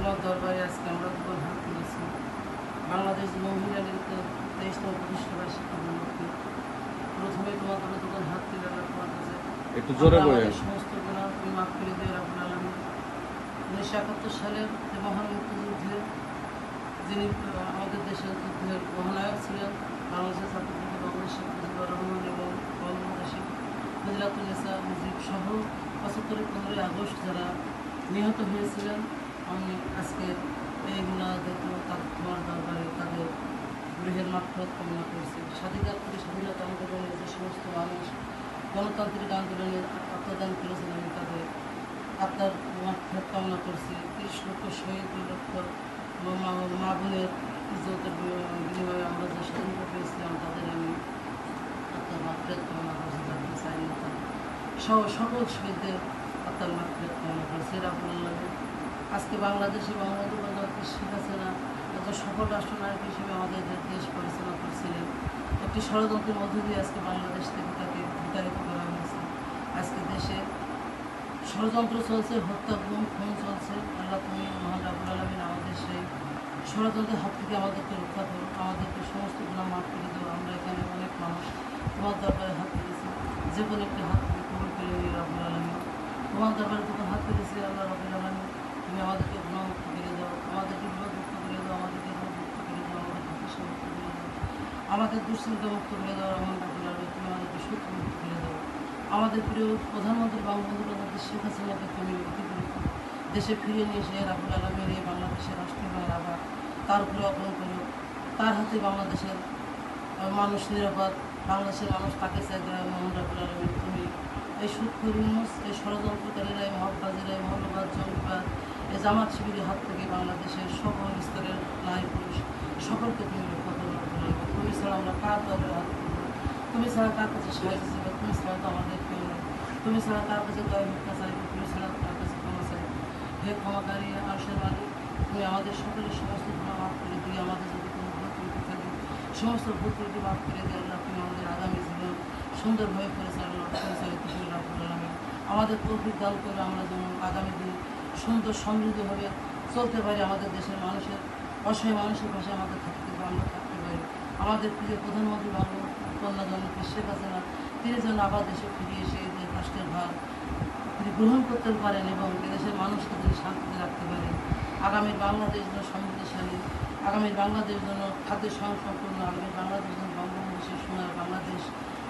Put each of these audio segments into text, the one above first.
তোমার দরবারে আজকে আমরা দুজন হাত তুলেছি। বাংলাদেশ মহিলা লীগের 23তম প্রতিষ্ঠাবার্ষিকী উপলক্ষে প্রথমে তোমার দলে দুজন হাত তুলে আল্লাহ তোমার কাছে একটু জোরে বলেন। সমস্ত গুনাহ তুমি মাফ করে দিও রাব্বুল আলামিন। 1971 সালের যে মহান মুক্তিযুদ্ধে যিনি আমাদের দেশের যুদ্ধের মহানায়ক ছিলেন, বাংলাদেশের ছাত্রলীগের বাংলাদেশ শেখ মুজিবুর রহমান এবং বঙ্গবন্ধু ফজিলাতুন্নেসা মুজিব সহ 75-15 আগস্ট যারা নিহত হয়েছিলেন, আমি আজকে এই মুনাজাতে তোমার দরবারে তাদের গৃহের মাগফিরাত কামনা করছি। স্বাধীনতা আন্দোলনের যে সমস্ত মানুষ গণতান্ত্রিক আন্দোলনের আত্মদান করেছেন, আমি তাদের আত্মার মাগফিরাত কামনা করছি। 30 লক্ষ শহীদ, 2 লক্ষ মা বোনের ইজ্জতের বিনিময়ে আমরা যে স্বাধীনতা পেয়েছিলাম, তাদের আমি আত্মার মাগফিরাত কামনা করছি। জাতীয় স্বাধীনতা সহ সকল শহীদদের আত্মার মাগফিরাত কামনা করছি রাব্বুল আলামিন। আজকে বাংলাদেশে বঙ্গবন্ধু শেখ হাসিনা একজন সফল রাষ্ট্রনায়ক হিসেবে আমাদের দেশ পরিচালনা করছিলেন। একটি ষড়যন্ত্রের মধ্য দিয়ে আজকে বাংলাদেশ থেকে তাকে বিতাড়িত করা হয়েছে। আজকে দেশে ষড়যন্ত্র চলছে, হত্যা, গুম, খুন চলছে। আল্লাহ তুমি মহান রাব্বুল আলামিন আমাদের সেই ষড়যন্ত্রের হাত থেকে আমাদেরকে রক্ষা করো, আমাদেরকে সমস্ত গুনাহ মাফ করে দেবো। আমরা এখানে অনেক মানুষ তোমার দরবারে হাত পেতেছি, যে কোনো একটি হাত থেকে কবুল করে নিয়ে রাব্বুল আলামিন। তোমার দরবারে যখন হাত পেতেছি আল্লাহ রাব্বুল আলামিন, তুমি আমাদেরকে গুনাহমুক্ত করে দাও, আমাদেরকে বিপদমুক্ত করে দাও, আমাদেরকে রোগমুক্ত করে দাও, আমাদেরকে হিংসামুক্ত করে দাও, আমাদের দুশ্চিন্তামুক্ত করে দাও রহমান রাব্বুল আলামিন। তুমি আমাদেরকে শত্রুমুক্ত করে দাও। আমাদের প্রিয় প্রধানমন্ত্রী বঙ্গবন্ধু শেখ হাসিনাকে তুমি দেশে ফিরিয়ে নিয়ে এসে রাব্বুল আলামিন এই বাংলাদেশের রাষ্ট্রীয় আবার তার উপরে অর্পণ করো। তার হাতে বাংলাদেশের মানুষ নিরাপদ, বাংলাদেশের মানুষ তাকে চাই দেয়। মোহাম্মদ রাব্বুল আলামিন, তুমি এই সুৎখোর এই ষড়যন্ত্রকারীরা, এই মহব্বাজীরা, এই মৌলবাদ, জঙ্গিবাদ, এই জামাত শিবিরের হাত থেকে বাংলাদেশের সকল স্তরের নারী পুরুষ সকলকে তুমি রক্ষা করো রাব্বুল আলামিন। তুমি ছাড়া আমরা কার দলের হাত করবো? তুমি ছাড়া কার কাছে সাহায্য ছিল? তুমি ছাড়া তো আমাদের কেউ নেই। তুমি ছাড়া কার কাছে দয়া ভিক্ষা চাইব? তুমি ছাড়া কার কাছে ক্ষমা চাইব? হে ক্ষমাকারী, আরশের মালিক, তুমি আমাদের সকলের সমস্ত গুনাহ মাফ করে দিয়ে, আমাদের যদি কোনো ভুল ত্রুটি থাকে সমস্ত ভুল ত্রুটি মাফ করে দিয়ে আল্লাহ, তুমি আমাদের আগামী জীবন সুন্দরভাবে পরিচালনা করে রাব্বুল আলামিন। আমাদের তৌফিক দান করে আমরা যেন আগামী দিন সুন্দর সমৃদ্ধভাবে চলতে পারি, আমাদের দেশের মানুষের অসহায় মানুষের পাশে আমাদের থাকতে আমরা থাকতে পারি। আমাদের প্রিয় প্রধানমন্ত্রী কন্যা জননেত্রী শেখ হাসিনা, তিনি যেন আবার দেশে ফিরে এসে এই রাষ্ট্রের ভার তিনি গ্রহণ করতে পারেন এবং এদেশের মানুষকে তিনি শান্তিতে রাখতে পারেন। আগামী বাংলাদেশ যেন সমৃদ্ধশালী, আগামী বাংলাদেশ যেন খাদ্য সংসম্পন্ন, আগামী বাংলাদেশ যেন বঙ্গবন্ধু সোনার বাংলাদেশ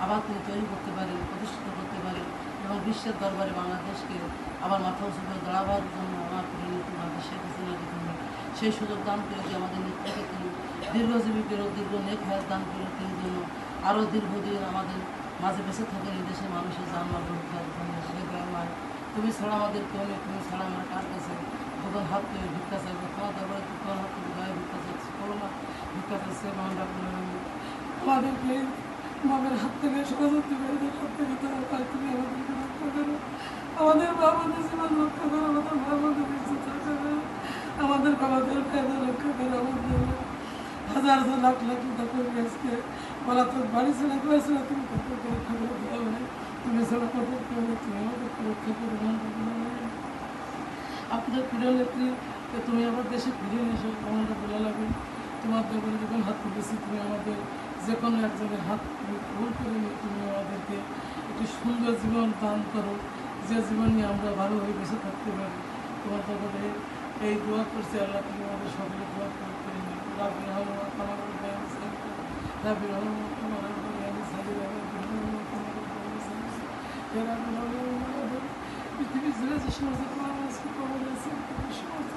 আবার তিনি তৈরি করতে পারেন, প্রতিষ্ঠিত করতে পারেন এবং বিশ্বের দরবারে বাংলাদেশকে আবার মাথা উঁচু করে দাঁড়াবার জন্য আমার প্রিয় নীতি বাংলাদেশ শেখ হাসিনাকে তিনি সেই সুযোগ দান করে যে আমাদের নেত্রীকে তিনি দীর্ঘজীবী করে, দীর্ঘ নেক হায়াত দান করে তিনি যেন আরও দীর্ঘদিন আমাদের মাঝে বেঁচে থাকেন, এই দেশের মানুষের জানমাল রক্ষার জন্য। সেখানে তুমি ছাড়া আমাদের কেউ নেই, তুমি ছাড়া আমরা কার কাছে দোকান হাত করে ভিক্ষা চাইবো? তোমার তারপরে তোমার হাত থেকে গায়ে ভিক্ষা চাইছি, করো না ভিক্ষা চাইছে মহান রাব্বুল আলামিন। আমাদেরকে বাবার হাত থেকে, ষড়যন্ত্রকারীদের হাত থেকে তুমি আমাদেরকে রক্ষা করো, আমাদের বাবাদের জীবন রক্ষা করো, আমাদের বাবাদের ইজ্জত রক্ষা করো, আমাদের বাবাদের ফায়দা রক্ষা করো, আমাদের হাজার হাজার লাখ লাখ টাকা করে আজকে বলা তো বাড়ি ছেড়ে করেছিল, তুমি তাদেরকে রক্ষা করে দেওয়া হয়, তুমি ছাড়া আমাদের কেউ নেই, তুমি আমাদেরকে রক্ষা করো মহান রাব্বুল আলামিন। আপনাদের প্রিয় নেত্রীকে তুমি আবার দেশে ফিরিয়ে নিয়ে এসো মহান রাব্বুল আলামিন। তোমার দরবারে যখন হাত তুলেছি, তুমি আমাদের যে কোনো একজনের হাত তুমি কবুল করে নিয়ে তুমি আমাদেরকে একটি সুন্দর জীবন দান করো, যে জীবন নিয়ে আমরা ভালোভাবে বেঁচে থাকতে পারি। তোমার দরবারে এই দোয়া করছি আল্লাহ, তুমি আমাদের সকলে দোয়া করে নিও। রাব্বির রহমান তোমার রাব্বির রহমান তোমার পৃথিবী জুড়ে যে সমস্ত আজকে খবর আছে, সমস্ত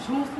সমস্ত